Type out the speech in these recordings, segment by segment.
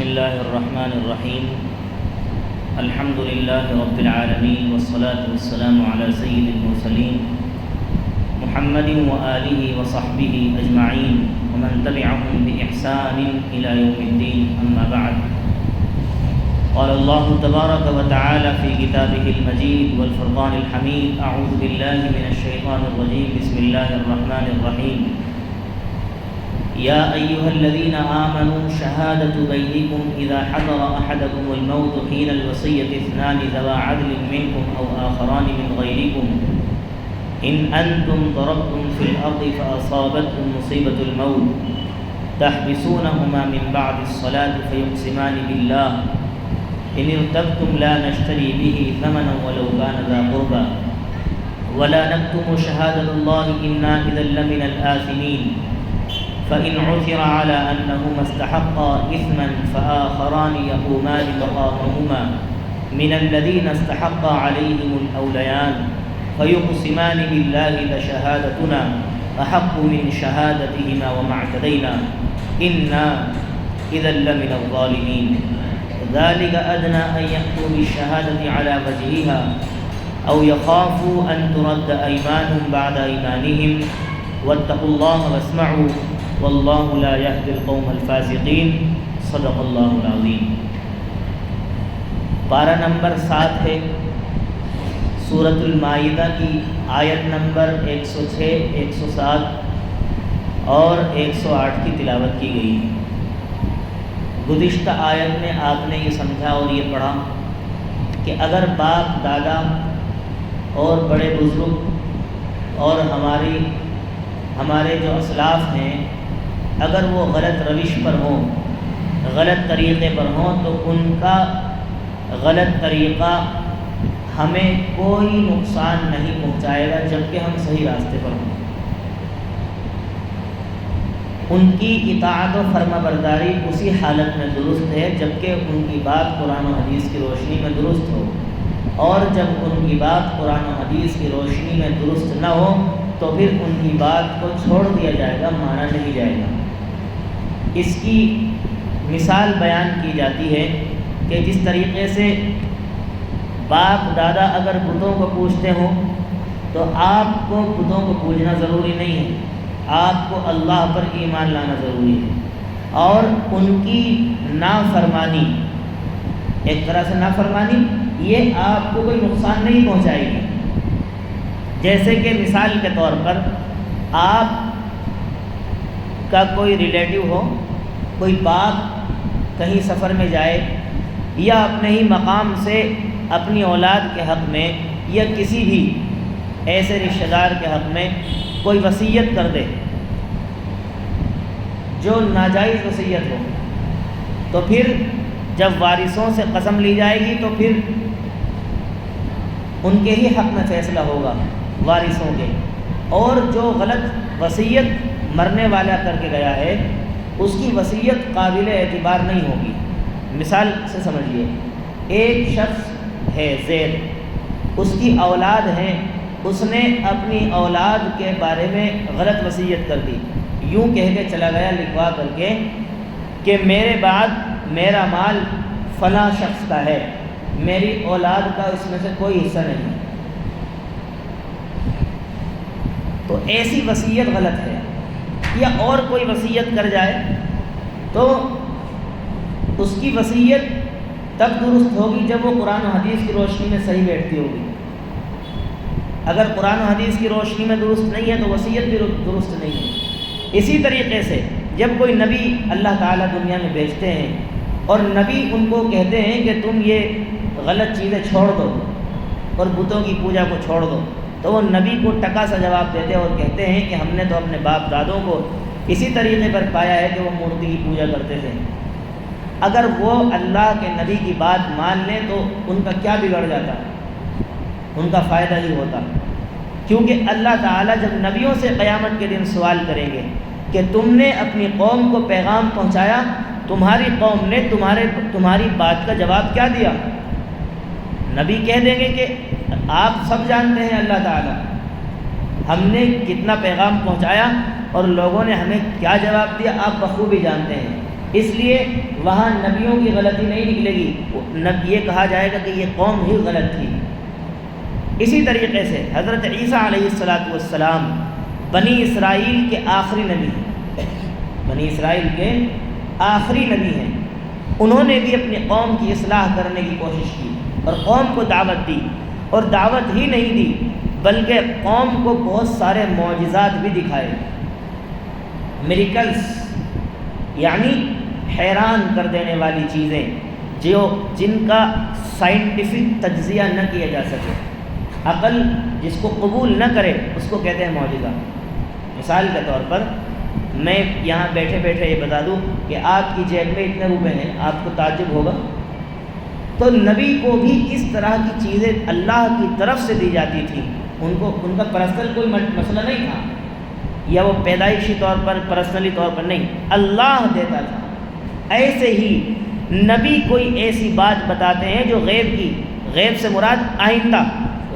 الله الرحمن الرحيم. الحمد لله رب العالمين، والصلاة والسلام على سيد المرسلين محمد وآله وصحبه أجمعين ومن تبعهم بإحسان إلى يوم الدين. أما بعد، قال الله تبارك وتعالى في كتابه المجيد والفرقان الحميد: أعوذ بالله من الشيطان الرجيم، بسم الله الرحمن الرحيم. يا أيها الذين آمنوا شهادة بينكم إذا حضر أحدكم الموت حين الوصية اثنان ذوى عدل منكم أو آخران من غيركم إن أنتم ضربتم في الأرض فأصابتكم مصيبة الموت تحبسونهما من بعد الصلاة فيقسمان بالله إن ارتبتم لا نشتري به ثمنا ولو كان ذا قربى ولا نكتم شهادة الله إنا إذا لمن الآثمين. فإن عثر على أنهما استحقا إثما فآخران يقومان مقامهما من الذين استحق عليهم الأوليان فيقسمان بالله لشهادتنا أحق من شهادتهما وما اعتدينا إنا إذا لمن الظالمين. ذلك أدنى أن يأتوا بالشهادة على وجهها أو يخافوا أن ترد أيمان بعد أيمانهم واتقوا الله واسمعوا واللہ لا یہدی القوم الفاسقین. صدق اللہ العظیم. پارہ نمبر 7 ہے سورۃ المائدہ کی آیت نمبر 106، 107 اور 108 کی تلاوت کی گئی ہے. گزشتہ آیت میں آپ نے یہ سمجھا اور یہ پڑھا کہ اگر باپ دادا اور بڑے بزرگ اور ہمارے جو اسلاف ہیں اگر وہ غلط روش پر ہوں، غلط طریقے پر ہوں، تو ان کا غلط طریقہ ہمیں کوئی نقصان نہیں پہنچائے گا جبکہ ہم صحیح راستے پر ہوں. ان کی اطاعت و فرما برداری اسی حالت میں درست ہے جبکہ ان کی بات قرآن و حدیث کی روشنی میں درست ہو، اور جب ان کی بات قرآن و حدیث کی روشنی میں درست نہ ہو تو پھر ان کی بات کو چھوڑ دیا جائے گا، مانا نہیں جائے گا. اس کی مثال بیان کی جاتی ہے کہ جس طریقے سے باپ دادا اگر بتوں کو پوجتے ہوں تو آپ کو بتوں کو پوجنا ضروری نہیں ہے، آپ کو اللہ پر ایمان لانا ضروری ہے. اور ان کی نافرمانی، ایک طرح سے نافرمانی، یہ آپ کو کوئی نقصان نہیں پہنچائے گی. جیسے کہ مثال کے طور پر آپ کا کوئی ریلیٹیو ہو، کوئی باپ کہیں سفر میں جائے یا اپنے ہی مقام سے اپنی اولاد کے حق میں یا کسی بھی ایسے رشتہ دار کے حق میں کوئی وصیت کر دے جو ناجائز وصیت ہو، تو پھر جب وارثوں سے قسم لی جائے گی تو پھر ان کے ہی حق میں فیصلہ ہوگا، وارثوں کے. اور جو غلط وصیت مرنے والا کر کے گیا ہے اس کی وصیت قابل اعتبار نہیں ہوگی. مثال سے سمجھیے، ایک شخص ہے زید، اس کی اولاد ہے، اس نے اپنی اولاد کے بارے میں غلط وصیت کر دی، یوں کہہ کے چلا گیا لکھوا کر کے کہ میرے بعد میرا مال فلاں شخص کا ہے، میری اولاد کا اس میں سے کوئی حصہ نہیں. تو ایسی وصیت غلط ہے. یا اور کوئی وصیت کر جائے تو اس کی وصیت تب درست ہوگی جب وہ قرآن و حدیث کی روشنی میں صحیح بیٹھتی ہوگی. اگر قرآن و حدیث کی روشنی میں درست نہیں ہے تو وصیت بھی درست نہیں ہے. اسی طریقے سے جب کوئی نبی اللہ تعالیٰ دنیا میں بھیجتے ہیں اور نبی ان کو کہتے ہیں کہ تم یہ غلط چیزیں چھوڑ دو اور بتوں کی پوجا کو چھوڑ دو، تو وہ نبی کو ٹکا سا جواب دیتے اور کہتے ہیں کہ ہم نے تو اپنے باپ دادوں کو اسی طریقے پر پایا ہے کہ وہ مورتی کی پوجا کرتے تھے. اگر وہ اللہ کے نبی کی بات مان لیں تو ان کا کیا بگڑ جاتا، ان کا فائدہ ہی ہوتا. کیونکہ اللہ تعالیٰ جب نبیوں سے قیامت کے دن سوال کریں گے کہ تم نے اپنی قوم کو پیغام پہنچایا، تمہاری قوم نے تمہاری بات کا جواب کیا دیا؟ نبی کہہ دیں گے کہ آپ سب جانتے ہیں اللہ تعالیٰ، ہم نے کتنا پیغام پہنچایا اور لوگوں نے ہمیں کیا جواب دیا آپ بخوبی جانتے ہیں. اس لیے وہاں نبیوں کی غلطی نہیں نکلے گی، یہ کہا جائے گا کہ یہ قوم ہی غلط تھی۔ اسی طریقے سے حضرت عیسیٰ علیہ السلام بنی اسرائیل کے آخری نبی ہیں، بنی اسرائیل کے آخری نبی ہیں۔ انہوں نے بھی اپنی قوم کی اصلاح کرنے کی کوشش کی اور قوم کو دعوت دی، اور دعوت ہی نہیں دی بلکہ قوم کو بہت سارے معجزات بھی دکھائے، میریکلز، یعنی حیران کر دینے والی چیزیں جن کا سائنٹیفک تجزیہ نہ کیا جا سکے، عقل جس کو قبول نہ کرے اس کو کہتے ہیں معجزہ۔ مثال کے طور پر میں یہاں بیٹھے بیٹھے یہ بتا دوں کہ آپ کی جیب میں اتنے روپے ہیں، آپ کو تعجب ہوگا؟ تو نبی کو بھی اس طرح کی چیزیں اللہ کی طرف سے دی جاتی تھیں، ان کا پرسنل کوئی مسئلہ نہیں تھا، یا وہ پیدائشی طور پر پرسنلی طور پر نہیں، اللہ دیتا تھا۔ ایسے ہی نبی کوئی ایسی بات بتاتے ہیں جو غیب سے مراد آئندہ،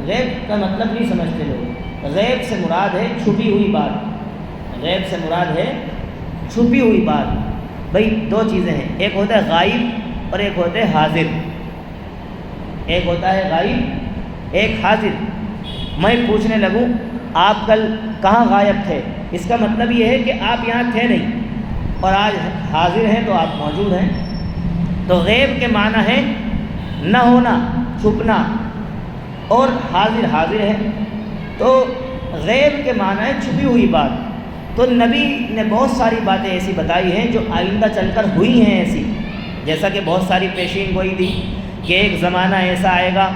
غیب کا مطلب نہیں سمجھتے لوگ، غیب سے مراد ہے چھپی ہوئی بات، غیب سے مراد ہے چھپی ہوئی بات۔ بھائی دو چیزیں ہیں، ایک ہوتا ہے غائب اور ایک ہوتا ہے حاضر، ایک ہوتا ہے غائب ایک حاضر۔ میں پوچھنے لگوں آپ کل کہاں غائب تھے، اس کا مطلب یہ ہے کہ آپ یہاں تھے نہیں، اور آج حاضر ہیں تو آپ موجود ہیں۔ تو غیب کے معنی ہے نہ ہونا، چھپنا، اور حاضر ہے، تو غیب کے معنی ہے چھپی ہوئی بات۔ تو نبی نے بہت ساری باتیں ایسی بتائی ہیں جو آئندہ چل کر ہوئی ہیں ایسی، جیسا کہ بہت ساری پیشین گوئی دی کہ ایک زمانہ ایسا آئے گا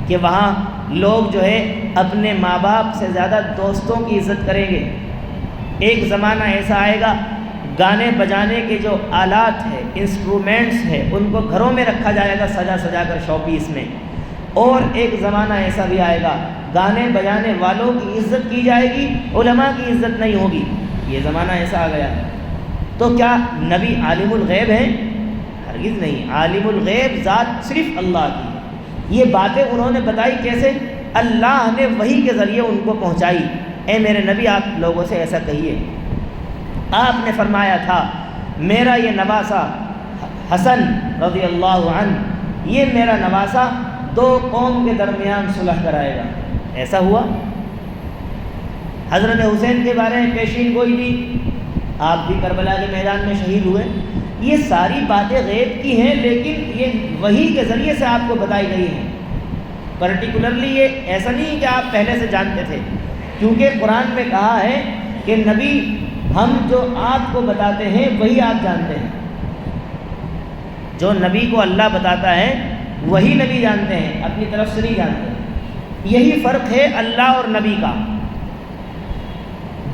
کہ وہاں لوگ جو ہے اپنے ماں باپ سے زیادہ دوستوں کی عزت کریں گے۔ ایک زمانہ ایسا آئے گا گانے بجانے کے جو آلات ہیں، انسٹرومنٹس ہیں، ان کو گھروں میں رکھا جائے گا سجا سجا کر شو پیس میں۔ اور ایک زمانہ ایسا بھی آئے گا گانے بجانے والوں کی عزت کی جائے گی، علماء کی عزت نہیں ہوگی۔ یہ زمانہ ایسا آ گیا۔ تو کیا نبی عالم الغیب ہیں؟ ہرگز نہیں، عالم الغیب ذات صرف اللہ کی۔ یہ باتیں انہوں نے بتائی کیسے؟ اللہ نے وحی کے ذریعے ان کو پہنچائی۔ اے میرے نبی آپ لوگوں سے ایسا کہیے۔ آپ نے فرمایا تھا میرا یہ نواسا حسن رضی اللہ عنہ، یہ میرا نواسا دو قوم کے درمیان صلح کرائے گا۔ ایسا ہوا؟ حضرت حسین کے بارے میں پیشین گوئی دی، آپ بھی کربلا کے میدان میں شہید ہوئے۔ یہ ساری باتیں غیب کی ہیں، لیکن یہ وحی کے ذریعے سے آپ کو بتائی گئی ہیں۔ پرٹیکولرلی یہ ایسا نہیں کہ آپ پہلے سے جانتے تھے، کیونکہ قرآن میں کہا ہے کہ نبی ہم جو آپ کو بتاتے ہیں وہی آپ جانتے ہیں۔ جو نبی کو اللہ بتاتا ہے وہی نبی جانتے ہیں، اپنی طرف سے نہیں جانتے۔ یہی فرق ہے اللہ اور نبی کا۔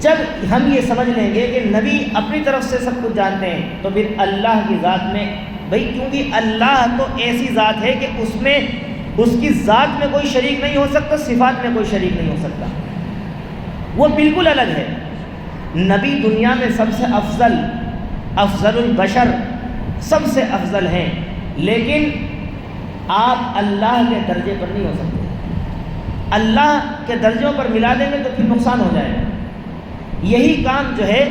جب ہم یہ سمجھ لیں گے کہ نبی اپنی طرف سے سب کچھ جانتے ہیں، تو پھر اللہ کی ذات میں، بھائی کیونکہ اللہ تو ایسی ذات ہے کہ اس میں اس کی ذات میں کوئی شریک نہیں ہو سکتا، صفات میں کوئی شریک نہیں ہو سکتا، وہ بالکل الگ ہے۔ نبی دنیا میں سب سے افضل البشر، سب سے افضل ہیں، لیکن آپ اللہ کے درجے پر نہیں ہو سکتے۔ اللہ کے درجوں پر ملا دیں گے تو پھر نقصان ہو جائے گا۔ یہی کام جو ہے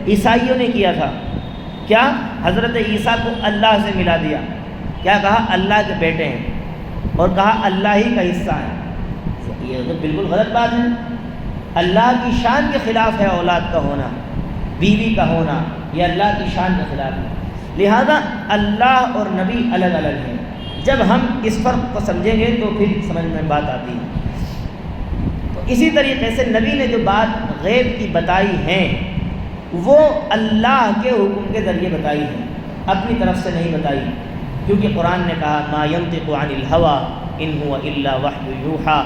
عیسائیوں نے کیا تھا۔ کیا؟ حضرت عیسیٰ کو اللہ سے ملا دیا، کیا کہا؟ اللہ کے بیٹے ہیں، اور کہا اللہ ہی کا حصہ ہے۔ یہ تو بالکل غلط بات ہے، اللہ کی شان کے خلاف ہے اولاد کا ہونا، بیوی کا ہونا، یہ اللہ کی شان کے خلاف ہے۔ لہذا اللہ اور نبی الگ الگ ہیں۔ جب ہم اس فرق کو سمجھیں گے تو پھر سمجھ میں بات آتی ہے۔ تو اسی طریقے سے نبی نے جو بات غیب کی بتائی ہیں وہ اللہ کے حکم کے ذریعے بتائی ہیں، اپنی طرف سے نہیں بتائی، کیونکہ قرآن نے کہا ما ينطق عن الهوى ان هو الا وحی یوحى۔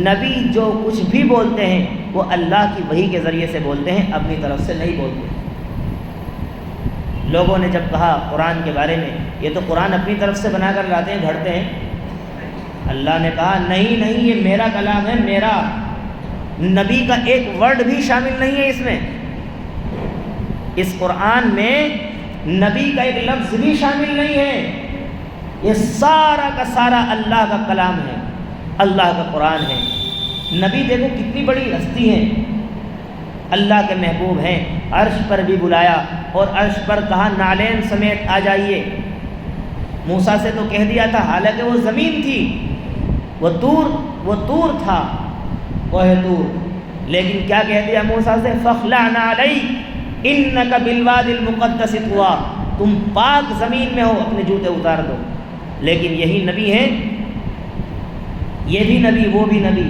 نبی جو کچھ بھی بولتے ہیں وہ اللہ کی وحی کے ذریعے سے بولتے ہیں، اپنی طرف سے نہیں بولتے۔ لوگوں نے جب کہا قرآن کے بارے میں یہ تو قرآن اپنی طرف سے بنا کر لاتے ہیں، گھڑتے ہیں، اللہ نے کہا نہیں یہ میرا کلام ہے، میرا۔ نبی کا ایک ورڈ بھی شامل نہیں ہے اس میں، اس قرآن میں نبی کا ایک لفظ بھی شامل نہیں ہے۔ یہ سارا کا سارا اللہ کا کلام ہے، اللہ کا قرآن ہے۔ نبی دیکھو کتنی بڑی ہستی ہیں، اللہ کے محبوب ہیں، عرش پر بھی بلایا، اور عرش پر کہا نعلین سمیت آ جائیے۔ موسیٰ سے تو کہہ دیا تھا، حالانکہ وہ زمین تھی، وہ طور تھا، کوہ طور، لیکن کیا کہہ دیا موسیٰ سے؟ فَاخْلَعْ نَعْلَيْكَ إِنَّكَ بِالْوَادِ الْمُقَدَّسِ طُوًى، تم پاک زمین میں ہو، اپنے جوتے اتار دو۔ لیکن یہی نبی ہیں، یہ بھی نبی وہ بھی نبی،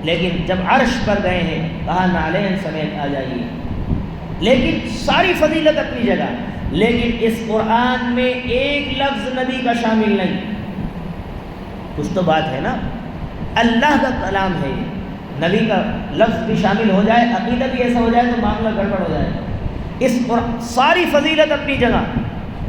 لیکن جب عرش پر گئے ہیں کہا نعلین سمیت آ جائیے۔ لیکن ساری فضیلت اپنی جگہ، لیکن اس قرآن میں ایک لفظ نبی کا شامل نہیں۔ کچھ تو بات ہے نا، اللہ کا کلام ہے یہ، نبی کا لفظ بھی شامل ہو جائے، عقیدہ بھی ایسا ہو جائے تو معاملہ گڑبڑ ہو جائے۔ اس ساری فضیلت اپنی جگہ،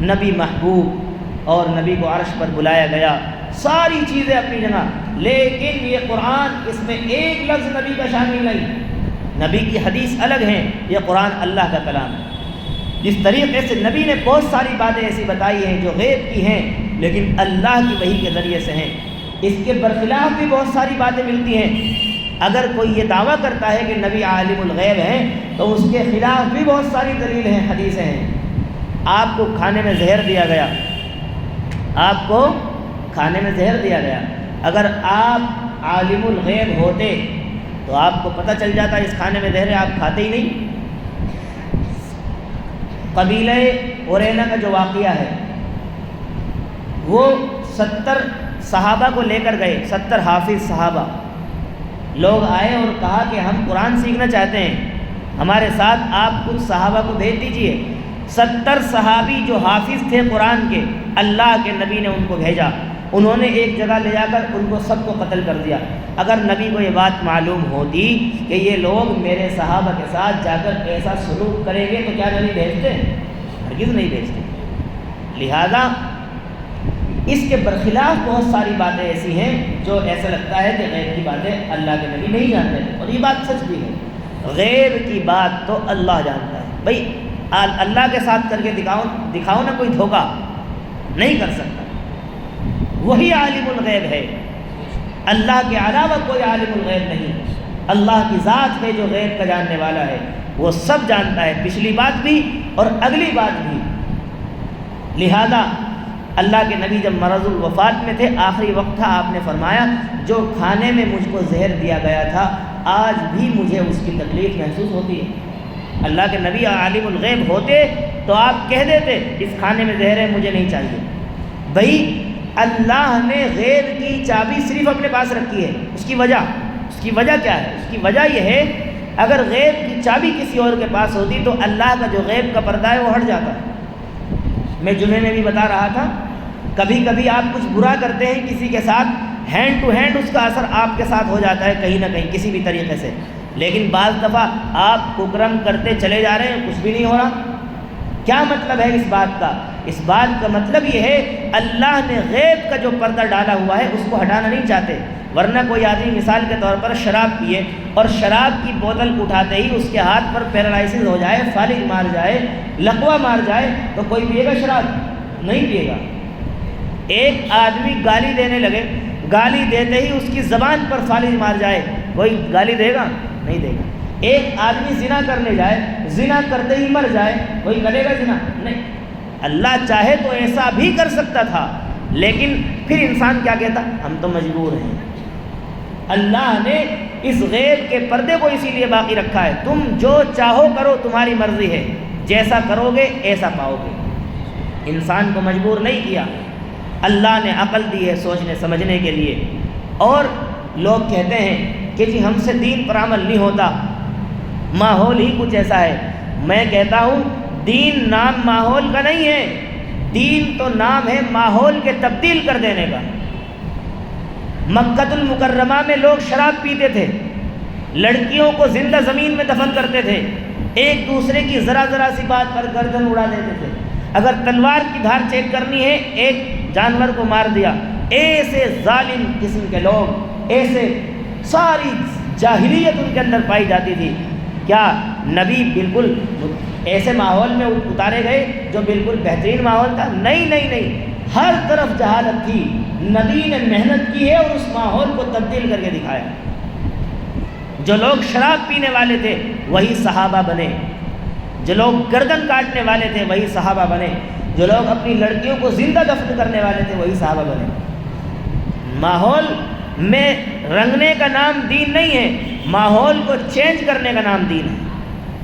نبی محبوب اور نبی کو عرش پر بلایا گیا، ساری چیزیں اپنی جگہ، لیکن یہ قرآن اس میں ایک لفظ نبی کا شامل نہیں۔ نبی کی حدیث الگ ہیں، یہ قرآن اللہ کا کلام ہے۔ جس طریقے سے نبی نے بہت ساری باتیں ایسی بتائی ہیں جو غیب کی ہیں لیکن اللہ کی وحی کے ذریعے سے ہیں، اس کے برخلاف بھی بہت ساری باتیں ملتی ہیں۔ اگر کوئی یہ دعویٰ کرتا ہے کہ نبی عالم الغیب ہیں تو اس کے خلاف بھی بہت ساری دلیل ہیں، حدیثیں ہیں۔ آپ کو کھانے میں زہر دیا گیا، آپ کو کھانے میں زہر دیا گیا، اگر آپ عالم الغیب ہوتے تو آپ کو پتہ چل جاتا اس کھانے میں زہر ہے، آپ کھاتے ہی نہیں۔ قبیلہ عرینا کا جو واقعہ ہے، وہ 70 صحابہ کو لے کر گئے، 70 حافظ صحابہ لوگ آئے اور کہا کہ ہم قرآن سیکھنا چاہتے ہیں، ہمارے ساتھ آپ کچھ صحابہ کو بھیج دیجئے۔ 70 صحابی جو حافظ تھے قرآن کے، اللہ کے نبی نے ان کو بھیجا، انہوں نے ایک جگہ لے جا کر ان کو سب کو قتل کر دیا۔ اگر نبی کو یہ بات معلوم ہوتی کہ یہ لوگ میرے صحابہ کے ساتھ جا کر ایسا سلوک کریں گے تو کیا نبی بھیجتے؟ ہرگز نہیں بھیجتے۔ لہذا اس کے برخلاف بہت ساری باتیں ایسی ہیں جو ایسا لگتا ہے کہ غیب کی باتیں اللہ کے نبی نہیں جانتے، اور یہ بات سچ بھی ہے۔ غیب کی بات تو اللہ جانتا ہے۔ بھائی اللہ کے ساتھ کر کے دکھاؤ نا، کوئی دھوکہ نہیں کر سکتا، وہی عالم الغیب ہے، اللہ کے علاوہ کوئی عالم الغیب نہیں۔ اللہ کی ذات ہے جو غیب کا جاننے والا ہے، وہ سب جانتا ہے، پچھلی بات بھی اور اگلی بات بھی۔ لہذا اللہ کے نبی جب مرض الوفات میں تھے، آخری وقت تھا، آپ نے فرمایا جو کھانے میں مجھ کو زہر دیا گیا تھا آج بھی مجھے اس کی تکلیف محسوس ہوتی ہے۔ اللہ کے نبی عالم الغیب ہوتے تو آپ کہہ دیتے اس کھانے میں زہر ہے، مجھے نہیں چاہیے۔ بھائی اللہ نے غیب کی چابی صرف اپنے پاس رکھی ہے، اس کی وجہ کیا ہے؟ اس کی وجہ یہ ہے اگر غیب کی چابی کسی اور کے پاس ہوتی تو اللہ کا جو غیب کا پردہ ہے وہ ہٹ جاتا۔ میں جمعے میں بھی بتا رہا تھا، کبھی کبھی آپ کچھ برا کرتے ہیں کسی کے ساتھ، ہینڈ ٹو ہینڈ اس کا اثر آپ کے ساتھ ہو جاتا ہے کہیں نہ کہیں کسی بھی طریقے سے، لیکن بعض دفعہ آپ ککرم کرتے چلے جا رہے ہیں، کچھ بھی نہیں ہو رہا۔ کیا مطلب ہے اس بات کا؟ اس بات کا مطلب یہ ہے اللہ نے غیب کا جو پردہ ڈالا ہوا ہے اس کو ہٹانا نہیں چاہتے، ورنہ کوئی آدمی مثال کے طور پر شراب پیے اور شراب کی بوتل اٹھاتے ہی اس کے ہاتھ پر پیرالائسس ہو جائے، فالج مار جائے، لقوہ مار جائے تو کوئی پیے گا شراب؟ نہیں پیے گا۔ ایک آدمی گالی دینے لگے، گالی دیتے ہی اس کی زبان پر فالج مار جائے، کوئی گالی دے گا؟ نہیں دے گا۔ ایک آدمی زنا کرنے جائے، زنا کرتے ہی مر جائے، کوئی کرے گا زنا؟ نہیں۔ اللہ چاہے تو ایسا بھی کر سکتا تھا، لیکن پھر انسان کیا کہتا؟ ہم تو مجبور ہیں۔ اللہ نے اس غیب کے پردے کو اسی لیے باقی رکھا ہے، تم جو چاہو کرو، تمہاری مرضی ہے، جیسا کرو گے ایسا پاؤ گے۔ انسان کو مجبور نہیں کیا، اللہ نے عقل دی ہے سوچنے سمجھنے کے لیے۔ اور لوگ کہتے ہیں کہ جی ہم سے دین پر عمل نہیں ہوتا، ماحول ہی کچھ ایسا ہے۔ میں کہتا ہوں دین نام ماحول کا نہیں ہے، دین تو نام ہے ماحول کے تبدیل کر دینے کا۔ مکہ المکرمہ میں لوگ شراب پیتے تھے، لڑکیوں کو زندہ زمین میں دفن کرتے تھے، ایک دوسرے کی ذرا ذرا سی بات پر گردن اڑا دیتے تھے، اگر تلوار کی دھار چیک کرنی ہے ایک جانور کو مار دیا۔ ایسے ظالم قسم کے لوگ، ایسے ساری جاہلیت ان کے اندر پائی جاتی تھی۔ کیا نبی بالکل ایسے ماحول میں اتارے گئے جو بالکل بہترین ماحول تھا؟ نہیں نہیں نہیں، ہر طرف جہالت تھی، نبی نے محنت کی ہے اور اس ماحول کو تبدیل کر کے دکھایا۔ جو لوگ شراب پینے والے تھے وہی صحابہ بنے، جو لوگ گردن کاٹنے والے تھے وہی صحابہ بنے، جو لوگ اپنی لڑکیوں کو زندہ دفن کرنے والے تھے وہی صحابہ بنے۔ ماحول میں رنگنے کا نام دین نہیں ہے، ماحول کو چینج کرنے کا نام دین ہے،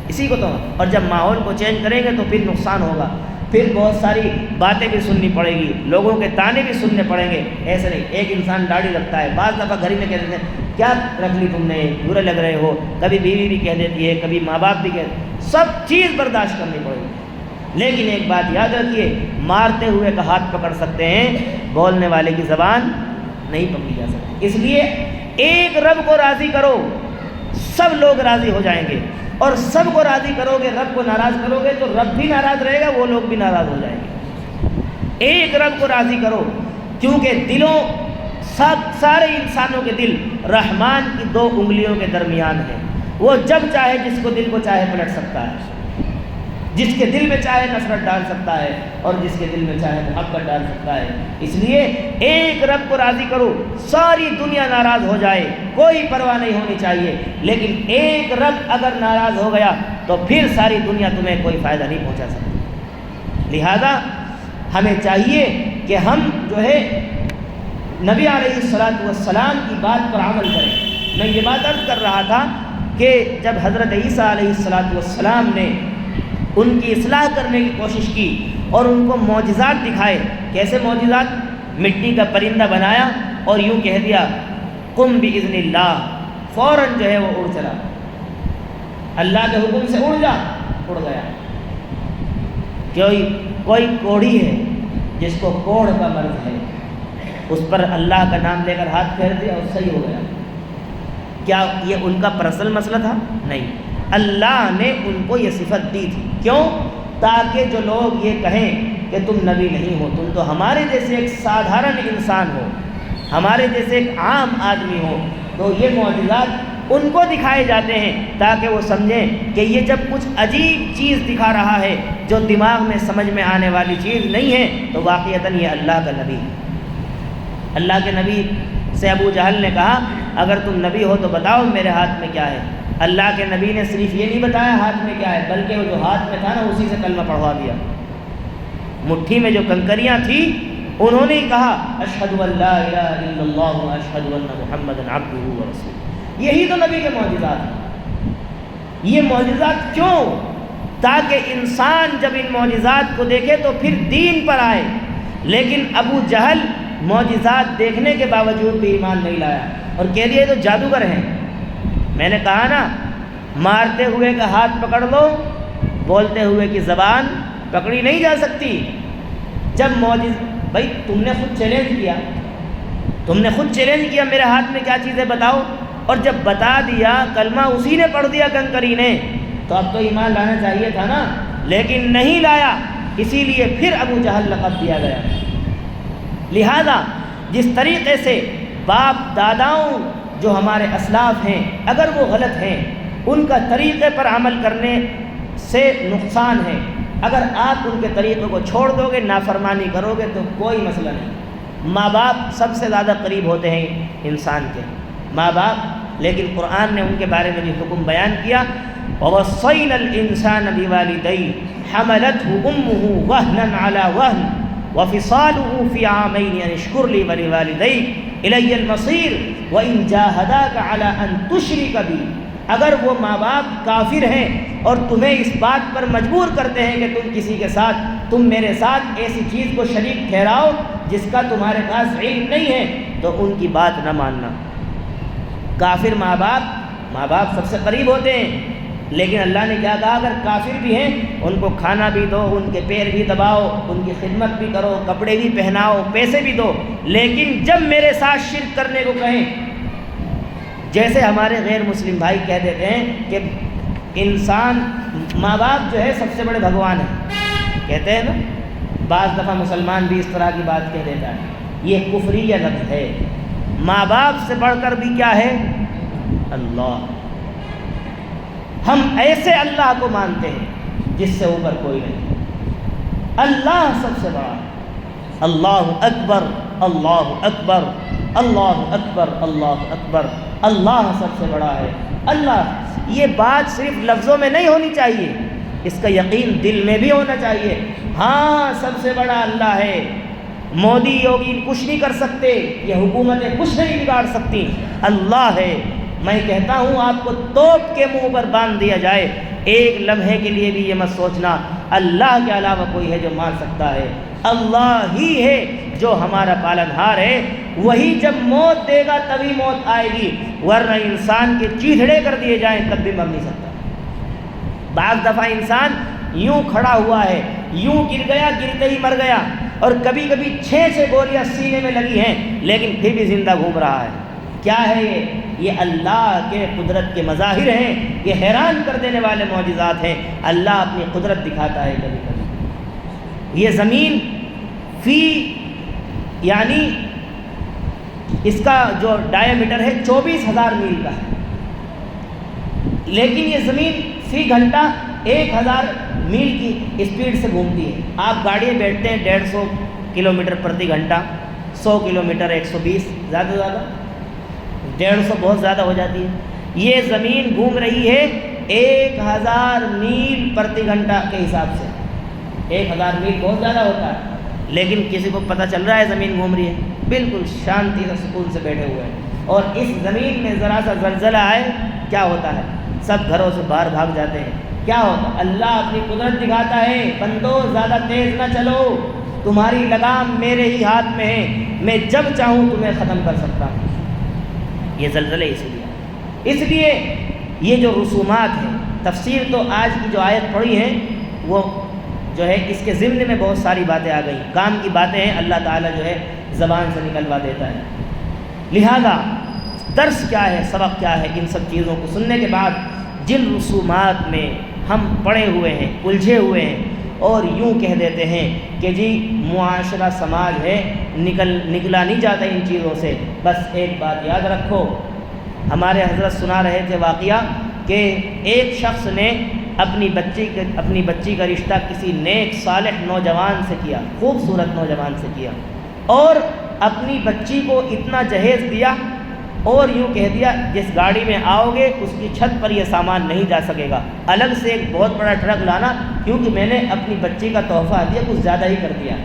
اسی کو تو۔ اور جب ماحول کو چینج کریں گے تو پھر نقصان ہوگا، پھر بہت ساری باتیں بھی سننی پڑے گی، لوگوں کے طعنے بھی سننے پڑیں گے۔ ایسے نہیں، ایک انسان داڑھی رکھتا ہے، بعض دفعہ گھر میں کہہ دیتے ہیں کیا رکھ لی تم نے، برے لگ رہے ہو، کبھی بیوی بھی کہہ دیتی ہے، کبھی ماں باپ بھی سب چیز برداشت کرنی پڑے گی۔ لیکن ایک بات یاد رکھیے، مارتے ہوئے کا ہاتھ پکڑ سکتے ہیں، بولنے والے کی زبان نہیں پکڑی جا سکتی۔ اس لیے ایک رب کو راضی کرو، سب لوگ راضی ہو جائیں گے، اور سب کو راضی کرو گے، رب کو ناراض کرو گے تو رب بھی ناراض رہے گا، وہ لوگ بھی ناراض ہو جائیں گے۔ ایک رب کو راضی کرو، کیونکہ دلوں سارے انسانوں کے دل رحمان کی 2 انگلیوں کے درمیان ہے، وہ جب چاہے جس کو دل کو چاہے پلٹ سکتا ہے، جس کے دل میں چاہے نفرت ڈال سکتا ہے اور جس کے دل میں چاہے محبت ڈال سکتا ہے۔ اس لیے ایک رب کو راضی کرو، ساری دنیا ناراض ہو جائے کوئی پرواہ نہیں ہونی چاہیے، لیکن ایک رب اگر ناراض ہو گیا تو پھر ساری دنیا تمہیں کوئی فائدہ نہیں پہنچا سکتی۔ لہذا ہمیں چاہیے کہ ہم جو ہے نبی علیہ السلام کی بات پر عمل کریں۔ میں یہ بات عرض کر رہا تھا کہ جب حضرت عیسیٰ علیہ السلام نے ان کی اصلاح کرنے کی کوشش کی اور ان کو معجزات دکھائے، کیسے معجزات؟ مٹی کا پرندہ بنایا اور یوں کہہ دیا قم بإذن اللہ، فوراً جو ہے وہ اڑ چلا، اللہ کے حکم سے اڑ جا، اڑ گیا۔ کوئی کوڑی ہے جس کو کوڑ کا مرض ہے، اس پر اللہ کا نام لے کر ہاتھ پھیر دیا اور صحیح ہو گیا۔ کیا یہ ان کا پرسنل مسئلہ تھا؟ نہیں، اللہ نے ان کو یہ صفت دی تھی۔ کیوں؟ تاکہ جو لوگ یہ کہیں کہ تم نبی نہیں ہو، تم تو ہمارے جیسے ایک سادھارن انسان ہو، ہمارے جیسے ایک عام آدمی ہو، تو یہ معجزات ان کو دکھائے جاتے ہیں تاکہ وہ سمجھیں کہ یہ جب کچھ عجیب چیز دکھا رہا ہے جو دماغ میں سمجھ میں آنے والی چیز نہیں ہے تو واقعتاً یہ اللہ کا نبی ہے۔ اللہ کے نبی سے ابو جہل نے کہا اگر تم نبی ہو تو بتاؤ میرے ہاتھ میں کیا ہے۔ اللہ کے نبی نے صرف یہ نہیں بتایا ہاتھ میں کیا ہے، بلکہ وہ جو ہاتھ میں تھا نا اسی سے کلمہ پڑھوا دیا۔ مٹھی میں جو کنکریاں تھیں انہوں نے کہا اشہد ان لا الہ الا اللہ واشہد ان محمدا عبدہ ورسولہ۔ یہی تو نبی کے معجزات ہیں۔ یہ معجزات کیوں؟ تاکہ انسان جب ان معجزات کو دیکھے تو پھر دین پر آئے۔ لیکن ابو جہل معجزات دیکھنے کے باوجود بھی ایمان نہیں لایا اور کہہ دیا یہ تو جادوگر ہیں۔ میں نے کہا نا مارتے ہوئے کا ہاتھ پکڑ لو، بولتے ہوئے کی زبان پکڑی نہیں جا سکتی۔ جب بھائی تم نے خود چیلنج کیا میرے ہاتھ میں کیا چیز ہے بتاؤ، اور جب بتا دیا کلمہ اسی نے پڑھ دیا کنکری نے، تو اب تو ایمان لانا چاہیے تھا نا، لیکن نہیں لایا، اسی لیے پھر ابو جہل لقب دیا گیا۔ لہذا جس طریقے سے باپ داداؤں جو ہمارے اسلاف ہیں اگر وہ غلط ہیں ان کا طریقے پر عمل کرنے سے نقصان ہے، اگر آپ ان کے طریقے کو چھوڑ دو گے، نافرمانی کرو گے تو کوئی مسئلہ نہیں۔ ماں باپ سب سے زیادہ قریب ہوتے ہیں انسان کے، ماں باپ، لیکن قرآن نے ان کے بارے میں بھی حکم بیان کیا وَوَصَّيْنَا الْإِنسَانَ بِوَالِدَيْهِ حَمَلَتْهُ أُمُّهُ وَهْنًا عَلَى وَهْنٍ وَفِصَالُهُ فِي عَامَيْنِ أَنِ اشْكُرْ لِي وَلِوَالِدَيْكَ إِلَيَّ الْمَصِيرُ وَإِنْ جَاهَدَاكَ عَلَى أَن تُشْرِكَ بِي، اگر وہ ماں باپ کافر ہیں اور تمہیں اس بات پر مجبور کرتے ہیں کہ تم کسی کے ساتھ، تم میرے ساتھ ایسی چیز کو شریک ٹھہراؤ جس کا تمہارے پاس علم نہیں ہے، تو ان کی بات نہ ماننا۔ کافر ماں باپ سب سے قریب ہوتے ہیں، لیکن اللہ نے کیا کہا اگر کافر بھی ہیں ان کو کھانا بھی دو، ان کے پیر بھی دباؤ، ان کی خدمت بھی کرو، کپڑے بھی پہناؤ، پیسے بھی دو، لیکن جب میرے ساتھ شرک کرنے کو کہیں، جیسے ہمارے غیر مسلم بھائی کہہ دیتے ہیں کہ انسان ماں باپ جو ہے سب سے بڑے بھگوان ہیں، کہتے ہیں نا، بعض دفعہ مسلمان بھی اس طرح کی بات کہہ دیتا ہے، یہ کفریہ لفظ ہے۔ ماں باپ سے بڑھ کر بھی کیا ہے؟ اللہ۔ ہم ایسے اللہ کو مانتے ہیں جس سے اوپر کوئی نہیں، اللہ سب سے بڑا ہے۔ اللہ اکبر، اللہ اکبر، اللہ اکبر، اللہ اکبر، اللہ سب سے بڑا ہے۔ اللہ، یہ بات صرف لفظوں میں نہیں ہونی چاہیے، اس کا یقین دل میں بھی ہونا چاہیے۔ ہاں سب سے بڑا اللہ ہے، مودی یوگی کچھ نہیں کر سکتے، یہ حکومتیں کچھ نہیں بگاڑ سکتی، اللہ ہے۔ میں کہتا ہوں آپ کو توپ کے منہ پر باندھ دیا جائے، ایک لمحے کے لیے بھی یہ مت سوچنا اللہ کے علاوہ کوئی ہے جو مار سکتا ہے۔ اللہ ہی ہے جو ہمارا پالنہار ہے، وہی جب موت دے گا تبھی موت آئے گی، ورنہ انسان کے چیتھڑے کر دیے جائیں تب بھی مر نہیں سکتا۔ بعض دفعہ انسان یوں کھڑا ہوا ہے، یوں گر گیا، گرتے ہی مر گیا، اور کبھی کبھی 6 گولیاں سینے میں لگی ہیں لیکن پھر بھی زندہ گھوم رہا ہے۔ کیا ہے یہ اللہ کے قدرت کے مظاہر ہیں، یہ حیران کر دینے والے معجزات ہیں۔ اللہ اپنی قدرت دکھاتا ہے کبھی کبھی۔ یہ زمین یعنی اس کا جو ڈائیمیٹر ہے 24,000 میل کا ہے، لیکن یہ زمین فی گھنٹہ 1,000 میل کی اسپیڈ سے گھومتی ہے۔ آپ گاڑی بیٹھتے ہیں 150 کلومیٹر پرتی گھنٹہ، 100 کلومیٹر 120، زیادہ سے زیادہ 150 بہت زیادہ ہو جاتی ہے۔ یہ زمین گھوم رہی ہے 1,000 میل پرتی گھنٹہ کے حساب سے۔ 1,000 میل بہت زیادہ ہوتا ہے، لیکن کسی کو پتہ چل رہا ہے زمین گھوم رہی ہے، بالکل شانتی سے سکون سے بیٹھے ہوئے ہیں۔ اور اس زمین میں ذرا سا زلزلہ آئے کیا ہوتا ہے؟ سب گھروں سے باہر بھاگ جاتے ہیں۔ کیا ہوتا ہے؟ اللہ اپنی قدرت دکھاتا ہے، بندو زیادہ تیز نہ چلو، تمہاری لگام میرے ہی ہاتھ میں ہے، میں جب چاہوں تمہیں ختم کر سکتا ہوں۔ یہ زلزلے اس لیے یہ جو رسومات ہیں، تفسیر تو آج کی جو آیت پڑھی ہے وہ جو ہے اس کے ضمن میں بہت ساری باتیں آ گئیں، کام کی باتیں ہیں، اللہ تعالیٰ جو ہے زبان سے نکلوا دیتا ہے۔ لہذا درس کیا ہے، سبق کیا ہے؟ ان سب چیزوں کو سننے کے بعد جن رسومات میں ہم پڑے ہوئے ہیں، الجھے ہوئے ہیں، اور یوں کہہ دیتے ہیں کہ جی معاشرہ سماج ہے، نکلا نہیں جاتا ان چیزوں سے۔ بس ایک بات یاد رکھو، ہمارے حضرت سنا رہے تھے واقعہ کہ ایک شخص نے اپنی بچی کا رشتہ کسی نیک صالح نوجوان سے کیا، خوبصورت نوجوان سے کیا، اور اپنی بچی کو اتنا جہیز دیا اور یوں کہہ دیا جس گاڑی میں آؤ گے اس کی چھت پر یہ سامان نہیں جا سکے گا، الگ سے ایک بہت بڑا ٹرک لانا، کیونکہ میں نے اپنی بچی کا تحفہ دیا، کچھ زیادہ ہی کر دیا۔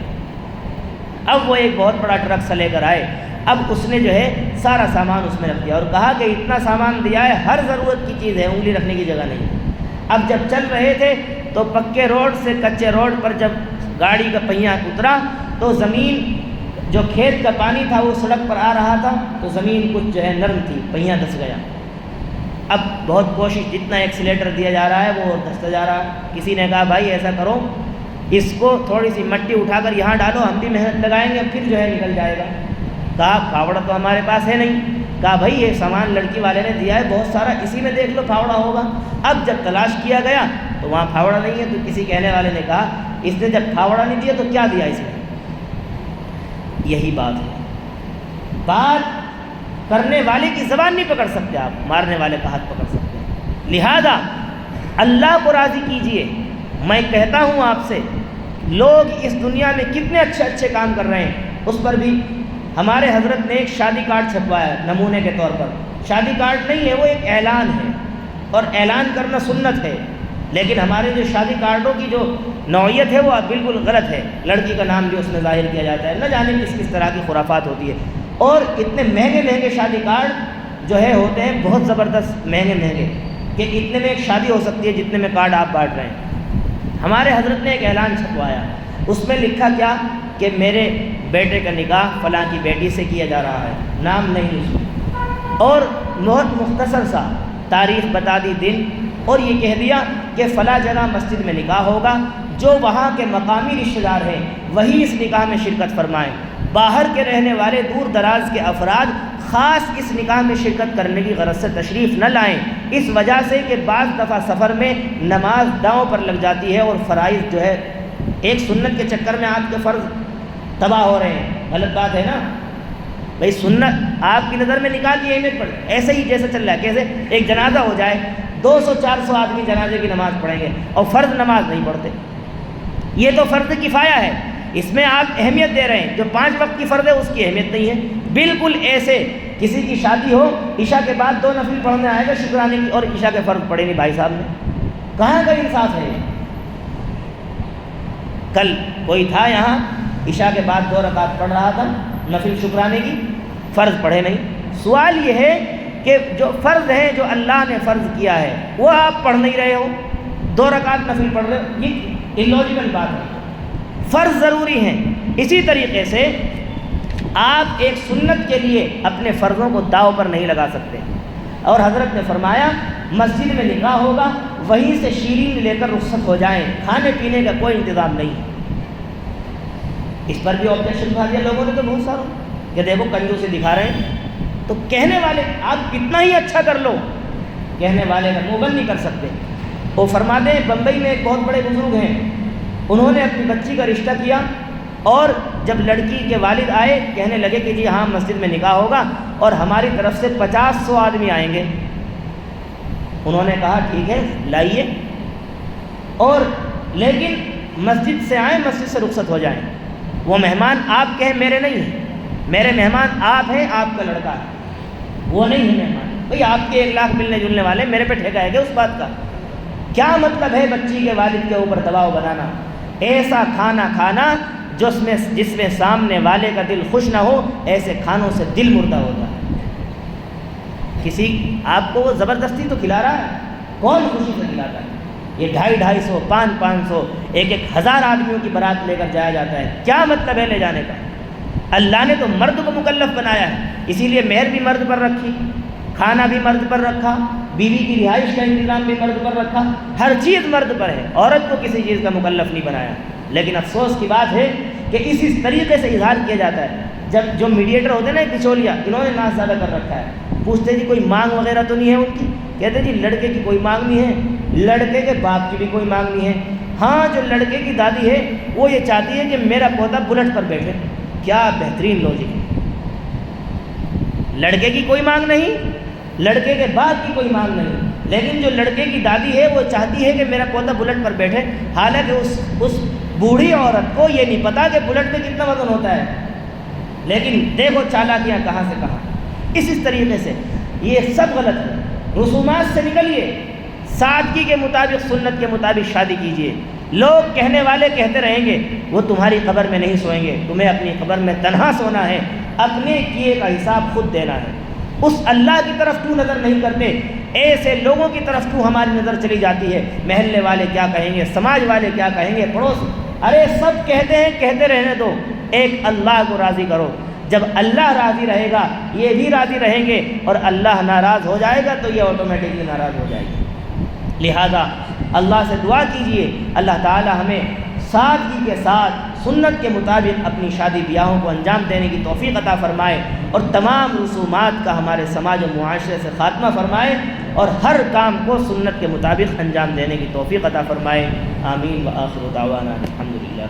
اب وہ ایک بہت بڑا ٹرک سے لے کر آئے، اب اس نے جو ہے سارا سامان اس میں رکھ دیا اور کہا کہ اتنا سامان دیا ہے، ہر ضرورت کی چیز ہے، انگلی رکھنے کی جگہ نہیں۔ اب جب چل رہے تھے تو پکے روڈ سے کچے روڈ پر جب گاڑی کا پہیہ اترا تو زمین جو کھیت کا پانی تھا وہ سڑک پر آ رہا تھا، تو زمین کچھ جو ہے نرم تھی، پہیہ دھس گیا۔ اب بہت کوشش، جتنا ایکسیلیٹر دیا جا رہا ہے وہ دھستا جا رہا ہے۔ کسی نے کہا بھائی ایسا کرو، اس کو تھوڑی سی مٹی اٹھا کر یہاں ڈالو، ہم بھی محنت لگائیں گے، پھر جو ہے نکل جائے گا۔ کہا پھاوڑا تو ہمارے پاس ہے نہیں۔ کہا بھائی یہ سامان لڑکی والے نے دیا ہے بہت سارا، اسی میں دیکھ لو پھاوڑا ہوگا۔ اب جب تلاش کیا گیا تو وہاں پھاوڑا نہیں ہے، تو کسی کہنے والے نے کہا اس نے جب پھاوڑا نہیں دیا تو کیا دیا اس نے؟ یہی بات ہے، بات کرنے والے کی زبان نہیں پکڑ سکتے آپ، مارنے والے کا ہاتھ پکڑ سکتے ہیں۔ لہذا اللہ کو راضی کیجئے۔ میں کہتا ہوں آپ سے، لوگ اس دنیا میں کتنے اچھے اچھے کام کر رہے ہیں، اس پر بھی ہمارے حضرت نے ایک شادی کارڈ چھپوایا ہے نمونے کے طور پر۔ شادی کارڈ نہیں ہے، وہ ایک اعلان ہے، اور اعلان کرنا سنت ہے، لیکن ہمارے جو شادی کارڈوں کی جو نوعیت ہے وہ بالکل غلط ہے۔ لڑکی کا نام بھی اس میں ظاہر کیا جاتا ہے، نہ جانے کس طرح کی خرافات ہوتی ہے، اور اتنے مہنگے مہنگے شادی کارڈ جو ہے ہوتے ہیں، بہت زبردست مہنگے کہ اتنے میں ایک شادی ہو سکتی ہے جتنے میں کارڈ آپ بانٹ رہے ہیں۔ ہمارے حضرت نے ایک اعلان چھپوایا، اس میں لکھا کیا کہ میرے بیٹے کا نکاح فلاں کی بیٹی سے کیا جا رہا ہے، نام نہیں اس میں، اور بہت مختصر سا تاریخ بتا دی، دن، اور یہ کہہ دیا کہ فلاں جگہ مسجد میں نکاح ہوگا، جو وہاں کے مقامی رشتہ دار ہیں وہی اس نکاح میں شرکت فرمائیں، باہر کے رہنے والے دور دراز کے افراد خاص اس نکاح میں شرکت کرنے کی غرض سے تشریف نہ لائیں، اس وجہ سے کہ بعض دفعہ سفر میں نماز داؤں پر لگ جاتی ہے اور فرائض جو ہے ایک سنت کے چکر میں آپ کے فرض تباہ ہو رہے ہیں۔ غلط بات ہے نا بھائی، سنت آپ کی نظر میں نکاح کی اہمیت پڑے، ایسے ہی جیسے چل رہا ہے، کیسے ایک جنازہ ہو جائے 200-400 آدمی جنازے کی نماز پڑھیں گے اور فرض نماز نہیں پڑھتے، یہ تو فرض کفایہ ہے، اس میں آپ اہمیت دے رہے ہیں، جو 5 وقت کی فرض ہے اس کی اہمیت نہیں ہے۔ بالکل ایسے کسی کی شادی ہو، عشاء کے بعد 2 نفل پڑھنے آئے گا شکرانے کی، اور عشاء کے فرض پڑھے نہیں بھائی صاحب نے، کہاں کا انصاف ہے؟ کل کوئی تھا یہاں عشاء کے بعد 2 رکعت پڑھ رہا تھا نفل شکرانے کی؟ فرض پڑھے نہیں۔ سوال یہ ہے کہ جو فرض ہے، جو اللہ نے فرض کیا ہے، وہ آپ پڑھ نہیں رہے ہو، 2 رکعت نفل پڑھ رہے ہو، یہ الوجیکل بات ہے۔ فرض ضروری ہیں۔ اسی طریقے سے آپ ایک سنت کے لیے اپنے فرضوں کو داؤ پر نہیں لگا سکتے۔ اور حضرت نے فرمایا مسجد میں نکاح ہوگا، وہیں سے شیرین لے کر رخصت ہو جائیں، کھانے پینے کا کوئی انتظام نہیں۔ اس پر بھی آبجیکشن اٹھا دیا لوگوں نے تو بہت ساروں کہ دیکھو کنجوسی دکھا رہے ہیں۔ تو کہنے والے آپ کتنا ہی اچھا کر لو، کہنے والے کا منہ بند نہیں کر سکتے۔ وہ فرماتے ہیں بمبئی میں ایک بہت بڑے بزرگ ہیں، انہوں نے اپنی بچی کا رشتہ کیا، اور جب لڑکی کے والد آئے کہنے لگے کہ جی ہاں مسجد میں نکاح ہوگا اور ہماری طرف سے 50-100 آدمی آئیں گے۔ انہوں نے کہا ٹھیک ہے لائیے، اور لیکن مسجد سے آئیں، مسجد سے رخصت ہو جائیں۔ وہ مہمان آپ کے ہیں، میرے نہیں ہیں، میرے مہمان آپ ہیں، آپ کا لڑکا ہے، وہ نہیں ہے مہمان۔ بھئی آپ کے 1 لاکھ ملنے جلنے والے، میرے پہ ٹھیکہ ہے کیا اس بات کا؟ کیا مطلب ہے بچی کے والد کے اوپر دباؤ بنانا؟ ایسا کھانا کھانا جس میں سامنے والے کا دل خوش نہ ہو، ایسے کھانوں سے دل مردہ ہوتا ہے۔ کسی آپ کو وہ زبردستی تو کھلا رہا ہے، کون خوشی سے کھلاتا ہے؟ یہ 250-250 500 1,000 آدمیوں کی بارات لے کر جایا جاتا ہے، کیا مطلب ہے لے جانے کا؟ اللہ نے تو مرد کو مکلف بنایا ہے، اسی لیے مہر بھی مرد پر رکھی، کھانا بھی مرد پر رکھا، بیوی کی رہائش کا انتظام بھی مرد پر رکھا، ہر چیز مرد پر ہے، عورت کو کسی چیز کا مکلف نہیں بنایا۔ لیکن افسوس کی بات ہے کہ اسی طریقے سے اظہار کیا جاتا ہے۔ جب جو میڈیٹر ہوتے ہیں نا بچولیا، انہوں نے ناز زیادہ کر رکھا ہے، پوچھتے جی کوئی مانگ وغیرہ تو نہیں ہے ان کی؟ کہتے جی لڑکے کی کوئی مانگ نہیں ہے، لڑکے کے باپ کی بھی کوئی مانگ نہیں ہے، ہاں جو لڑکے کی دادی ہے وہ یہ چاہتی ہے کہ میرا پوتا بلٹ پر بیٹھے۔ کیا بہترین لوجک ہے! لڑکے کی کوئی مانگ نہیں، لڑکے کے باپ کی کوئی مانگ نہیں، لیکن جو لڑکے کی دادی ہے وہ چاہتی ہے کہ میرا پوتا بلٹ پر بیٹھے، حالانکہ اس بوڑھی عورت کو یہ نہیں پتا کہ بلٹ میں کتنا وزن ہوتا ہے۔ لیکن دیکھو چالاکیاں کہاں سے کہاں۔ اس طریقے سے یہ سب غلط ہے۔ رسومات سے نکلیے، سادگی کے مطابق سنت کے مطابق شادی کیجیے۔ لوگ کہنے والے کہتے رہیں گے، وہ تمہاری قبر میں نہیں سوئیں گے، تمہیں اپنی قبر میں تنہا سونا ہے، اپنے کیے کا حساب خود دینا ہے۔ اس اللہ کی طرف کیوں نظر نہیں کرتے؟ ایسے لوگوں کی طرف کیوں ہماری نظر چلی جاتی ہے؟ محلے والے کیا کہیں گے، سماج والے کیا کہیں گے، پڑوس، ارے سب کہتے ہیں، کہتے رہنے دو، ایک اللہ کو راضی کرو۔ جب اللہ راضی رہے گا یہ بھی راضی رہیں گے، اور اللہ ناراض ہو جائے گا تو یہ آٹومیٹکلی ناراض ہو جائے گی۔ لہذا اللہ سے دعا کیجئے اللہ تعالی ہمیں سادگی کے ساتھ سنت کے مطابق اپنی شادی بیاہوں کو انجام دینے کی توفیق عطا فرمائے، اور تمام رسومات کا ہمارے سماج و معاشرے سے خاتمہ فرمائے، اور ہر کام کو سنت کے مطابق انجام دینے کی توفیق عطا فرمائے۔ آمین وآخر دعوانا الحمدللہ۔